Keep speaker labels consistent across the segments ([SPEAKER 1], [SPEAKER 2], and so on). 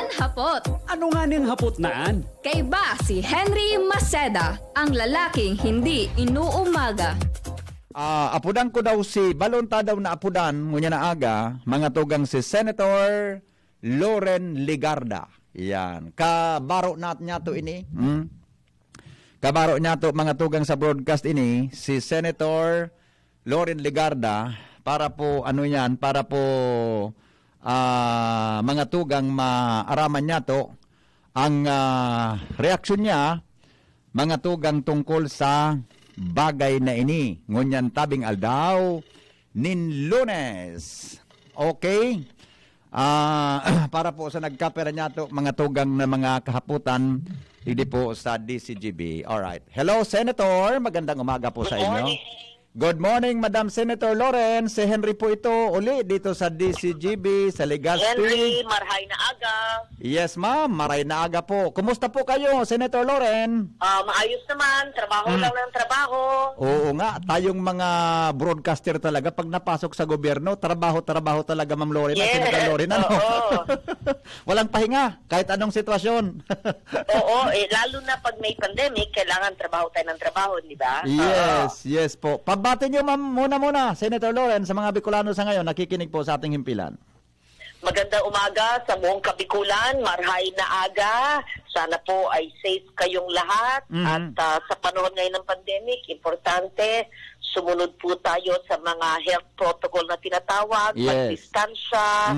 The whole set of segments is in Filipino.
[SPEAKER 1] Naan hapot.
[SPEAKER 2] Ano nga ning hapot naan?
[SPEAKER 1] Kay ba si Henry Maceda, ang lalaking hindi inuumaga.
[SPEAKER 3] Apudan ko daw si balonta daw na apudan ngunya na aga mga tugang si Senator Loren Legarda. Yan. Kabaro nat niya to ini. Kabaro niya to mga tugang sa broadcast ini si Senator Loren Legarda para po ano yan para po mga tugang maaraman niya to ang reaksyon niya mga tugang tungkol sa bagay na ini ngunyan tabing aldaw nin Lunes. Okay? Para po sa nagkapera niya to mga tugang na mga kahaputan hindi po sa DZGB. Alright. Hello, Senator. Magandang umaga po sa inyo. Good morning, Madam Senator Loren. Si Henry po ito uli dito sa DZGB, sa Legazpi.
[SPEAKER 4] Henry, marhay na aga.
[SPEAKER 3] Yes, ma'am. Maray na aga po. Kumusta po kayo, Senator Loren?
[SPEAKER 4] Maayos naman. Trabaho lang ng trabaho.
[SPEAKER 3] Oo nga. Tayong mga broadcaster talaga, pag napasok sa gobyerno, trabaho talaga, Ma'am Loren.
[SPEAKER 4] Yes.
[SPEAKER 3] Senator Loren, ano?
[SPEAKER 4] Oo.
[SPEAKER 3] Walang pahinga, kahit anong sitwasyon.
[SPEAKER 4] Oo, lalo na pag may pandemic, kailangan trabaho tayo ng trabaho, di ba?
[SPEAKER 3] Yes po. Pabati nyo, ma'am, muna, Senator Loren, sa mga Bicolano sa ngayon, nakikinig po sa ating himpilan.
[SPEAKER 4] Magandang umaga sa buong Kabikulan, marhay na aga. Sana po ay safe kayong lahat. At sa panahon ngayon ng pandemic, importante, sumunod po tayo sa mga health protocol na tinatawag, magdistansya,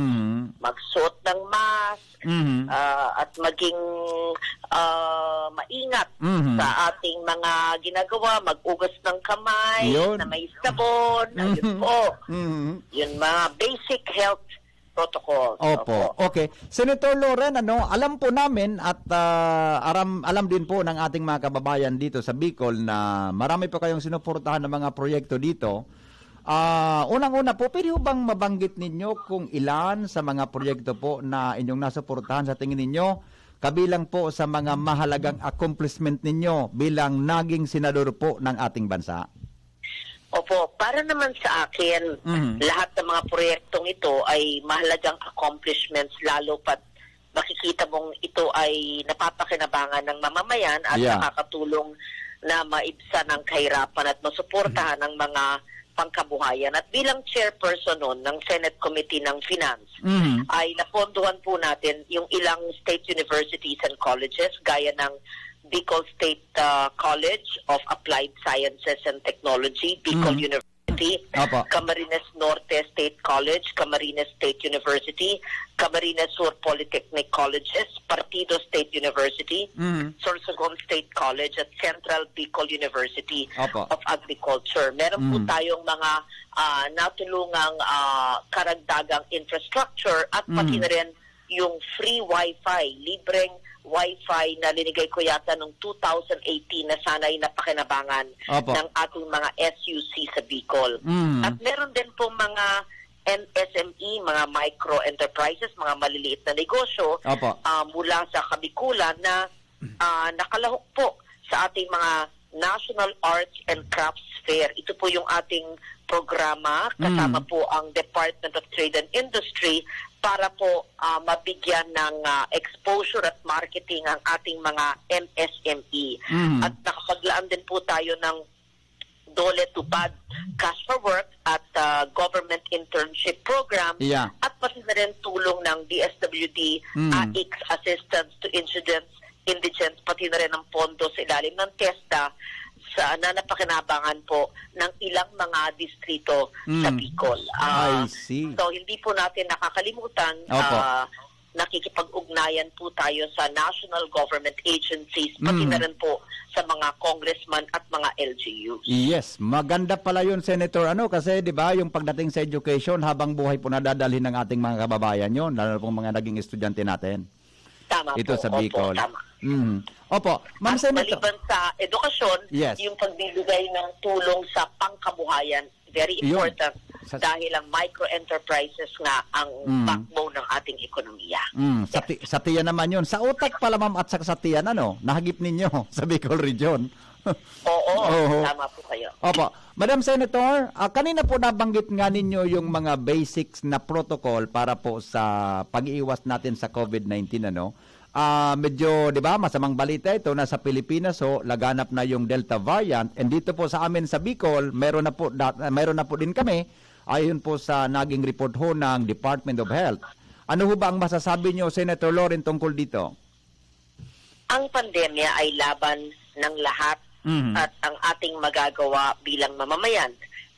[SPEAKER 4] magsuot ng mask, at maging maingat sa ating mga ginagawa, mag-ugas ng kamay, na may sabon, ayun po. Yun mga basic health protocol.
[SPEAKER 3] Opo. Okay. Senator Loren, alam po namin at alam din po ng ating mga kababayan dito sa Bicol na marami po kayong sinuportahan ng mga proyekto dito. Unang-una po, pwede bang mabanggit ninyo kung ilan sa mga proyekto po na inyong nasuportahan sa tingin ninyo kabilang po sa mga mahalagang accomplishment ninyo bilang naging senador po ng ating bansa?
[SPEAKER 4] Opo, para naman sa akin, lahat ng mga proyektong ito ay mahalagang accomplishments, lalo pat makikita mong ito ay napapakinabangan ng mamamayan at nakakatulong na maibsan ang kahirapan at masuportahan ng mga pangkabuhayan. At bilang chairperson nun ng Senate Committee ng Finance, ay napondohan po natin yung ilang state universities and colleges gaya ng Bicol State College of Applied Sciences and Technology, Bicol University, Camarines Norte State College, Camarines State University, Camarines Sur Polytechnic Colleges, Partido State University, Sorsogon State College at Central Bicol University of Agriculture. Meron po tayong mga natulungang karagdagang infrastructure at pati na rin yung free wifi, libreng wifi na linigay ko yata noong 2018 na sana'y napakinabangan ng ating mga SUC sa Bicol. At meron din po mga MSME, mga micro enterprises, mga maliliit na negosyo mula sa Kabikulan na nakalahok po sa ating mga National Arts and Crafts Fair. Ito po yung ating programa kasama po ang Department of Trade and Industry para po mabigyan ng exposure at marketing ang ating mga MSME. At nakapaglaan din po tayo ng Dole Tupad Cash for Work at Government Internship Program at pati na rin tulong ng DSWD AIX Assistance to Indigents pati na rin ang pondo sa ilalim ng TESDA na napakinabangan po ng ilang mga distrito sa Bicol.
[SPEAKER 3] I see.
[SPEAKER 4] So, hindi po natin nakakalimutan, nakikipag-ugnayan po tayo sa national government agencies, pati na rin po sa mga congressman at mga LGUs.
[SPEAKER 3] Yes, maganda pala yun, Senator. Kasi di ba yung pagdating sa education, habang buhay po nadadalhin ng ating mga kababayan yun, lalo pong mga naging estudyante natin.
[SPEAKER 4] Tama
[SPEAKER 3] ito
[SPEAKER 4] po.
[SPEAKER 3] sa Bicol.
[SPEAKER 4] Opo, tama.
[SPEAKER 3] Opo. Ma'am Senator.
[SPEAKER 4] Maliban sa edukasyon, yung pagbibigay ng tulong sa pangkabuhayan, very important dahil ang micro-enterprises nga ang backbone ng ating ekonomiya.
[SPEAKER 3] Sa tiyan naman yun. Sa utak pala, ma'am, at sa tiyan, nahagip ninyo sa Bicol Region.
[SPEAKER 4] Oo, tama po kayo.
[SPEAKER 3] Opo. Madam Senator, kanina po nabanggit nga ninyo yung mga basics na protocol para po sa pag-iwas natin sa COVID-19, ano? Medyo, di ba, masamang balita ito na sa Pilipinas, laganap na yung Delta variant. And dito po sa amin sa Bicol, meron na po din kami, ayon po sa naging report ho ng Department of Health. Ano ho ba ang masasabi nyo, Senator Loren, tungkol dito?
[SPEAKER 4] Ang pandemya ay laban ng lahat at ang ating magagawa bilang mamamayan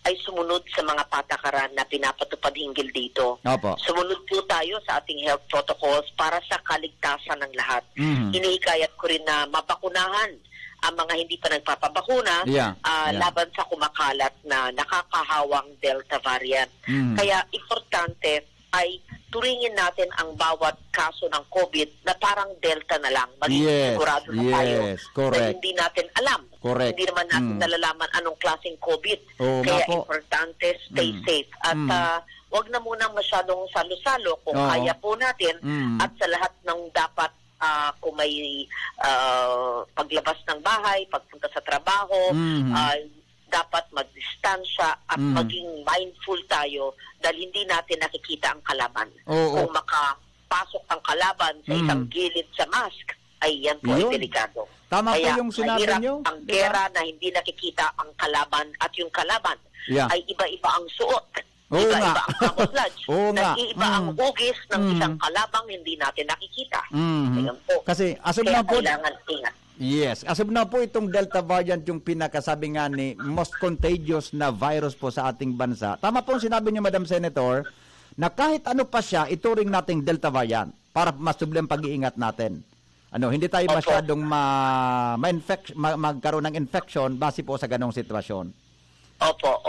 [SPEAKER 4] ay sumunod sa mga patakaran na pinapatupad hinggil dito.
[SPEAKER 3] Opo.
[SPEAKER 4] Sumunod po tayo sa ating health protocols para sa kaligtasan ng lahat. Hinihikayat ko rin na mabakunahan ang mga hindi pa nagpapabakuna laban sa kumakalat na nakakahawang Delta variant. Kaya importante ay turingin natin ang bawat kaso ng COVID na parang Delta na lang. Magiging sigurado na tayo na hindi natin alam. Hindi naman natin nalalaman anong klaseng COVID. Kaya importante, stay safe. At wag na munang masyadong salo-salo kung kaya po natin at sa lahat ng dapat kung may paglabas ng bahay, pagpunta sa trabaho, dapat magdistansya at maging mindful tayo dahil hindi natin nakikita ang kalaban. Kung makapasok ang kalaban sa isang gilid sa mask, ay yan po ay delikado.
[SPEAKER 3] Tama
[SPEAKER 4] Kaya
[SPEAKER 3] po yung sinabi nyo.
[SPEAKER 4] ang gera na hindi nakikita ang kalaban at yung kalaban ay iba-iba ang suot. Iba-iba ang camouflage. Nag-iiba ang hugis ng isang kalabang hindi natin nakikita. Ayan po.
[SPEAKER 3] Kasi asub na po,
[SPEAKER 4] kailangan ingat.
[SPEAKER 3] yes, asub na po itong Delta variant yung pinakasabi nga ni most contagious na virus po sa ating bansa. Tama po ang sinabi niyo, Madam Senator, na kahit ano pa siya, ituring nating Delta variant para masubli ang pag-iingat natin. Hindi tayo masyadong magkaroon ng infection base po sa ganong sitwasyon.
[SPEAKER 4] Opo.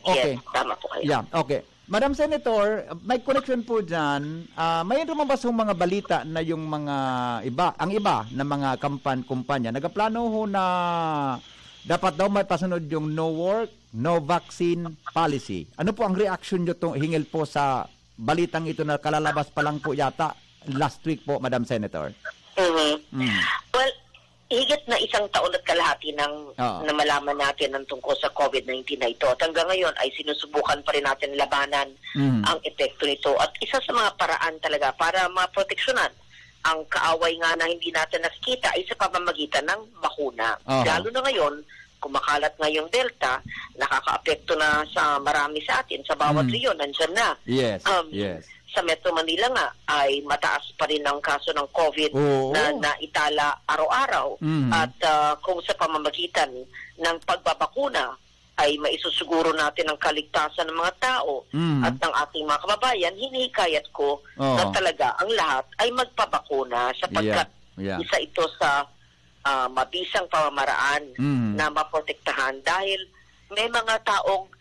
[SPEAKER 3] Okay.
[SPEAKER 4] Yes, tama po kayo.
[SPEAKER 3] Yeah, okay. Madam Senator, may connection po dyan. Mayroon ba sa mga balita na yung mga ang iba na mga kumpanya, nagaplano ho na dapat daw may pasunod yung no work, no vaccine policy. Ano po ang reaction nyo hingil po sa balitang ito na kalalabas pa lang po yata last week po, Madam Senator? Well, higit na isang taon at kalahati na malaman natin ang tungkol sa COVID-19 na ito. At hanggang ngayon ay sinusubukan pa rin natin labanan ang epekto nito. At isa sa mga paraan talaga para maproteksyonan ang kaaway nga na hindi natin nakikita ay sa pamamagitan ng bakuna. Lalo na ngayon, kumakalat nga yung Delta, nakaka-apekto na sa marami sa atin, sa bawat reyon, nandyan na. Yes.
[SPEAKER 4] Sa Metro Manila nga ay mataas pa rin ang kaso ng COVID na naitala araw-araw at kung sa pamamagitan ng pagbabakuna ay maisusuguro natin ang kaligtasan ng mga tao at ng ating mga kababayan, hinihikayat ko na talaga ang lahat ay magpabakuna sapagkat isa ito sa mabisang pamamaraan na maprotektahan dahil may mga taong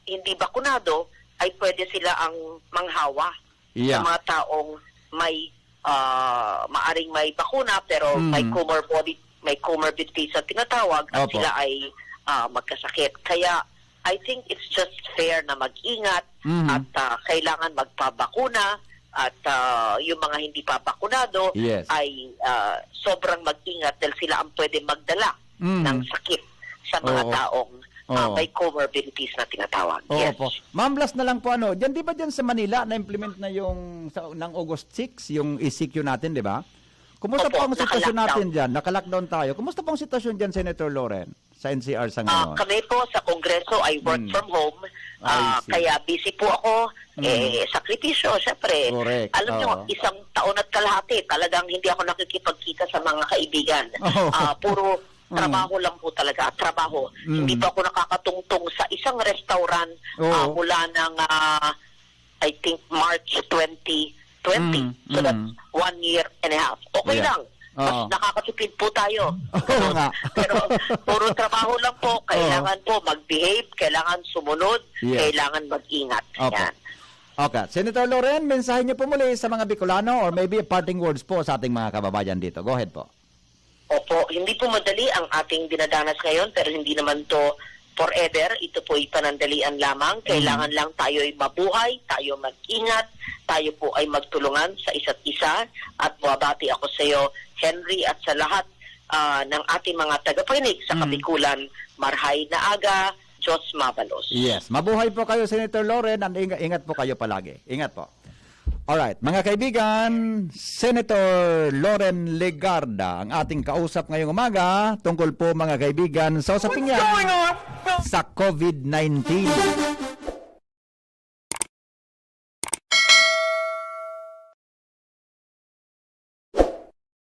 [SPEAKER 4] hindi bakunado ay pwede sila ang manghawa sa mga taong may maaring may bakuna pero may comorbidities na tinatawag at sila ay magkasakit. Kaya I think it's just fair na mag-ingat at kailangan magpabakuna at yung mga hindi pa bakunado ay sobrang mag-ingat dahil sila ang pwede magdala ng sakit sa mga taong may comorbidities na tinatawag.
[SPEAKER 3] Ma'am, last na lang po di ba dyan sa Manila na-implement na yung ng August 6, yung ECQ natin, di ba? Kumusta po ang sitwasyon natin dyan? Naka-lockdown tayo. Kumusta po ang sitwasyon dyan, Senator Loren, sa NCR sa ngayon?
[SPEAKER 4] Kami po sa Kongreso ay work from home. Kaya busy po ako. Sakripisyo, syempre. Alam nyo, isang taon at kalahati, talagang hindi ako nakikipagkita sa mga kaibigan. Puro trabaho lang po talaga, trabaho. Hindi pa ako nakakatungtong sa isang restaurant mula ng I think March 2020. So that's 1 year and a half. Okay lang. Mas nakakatipid po tayo. Pero puro trabaho lang po. Kailangan po mag-behave, kailangan sumunod, kailangan mag-ingat. Yan.
[SPEAKER 3] Okay. Senator Loren, mensahe niyo po muli sa mga Bicolano or maybe parting words po sa ating mga kababayan dito. Go ahead po.
[SPEAKER 4] Opo, hindi po madali ang ating dinadanas ngayon pero hindi naman to forever. Ito po ay panandalian lamang. Kailangan lang tayo ay mabuhay, tayo mag-ingat, tayo po ay magtulungan sa isa't isa. At buwabati ako sa iyo, Henry, at sa lahat ng ating mga tagapakinig sa kapikulan. Marhay na aga, Diyos mabalos.
[SPEAKER 3] Yes. Mabuhay po kayo, Senator Loren, and ingat po kayo palagi. Ingat po. Alright, mga kaibigan, Senator Loren Legarda, ang ating kausap ngayong umaga, tungkol po mga kaibigan sa usaping yan sa COVID-19.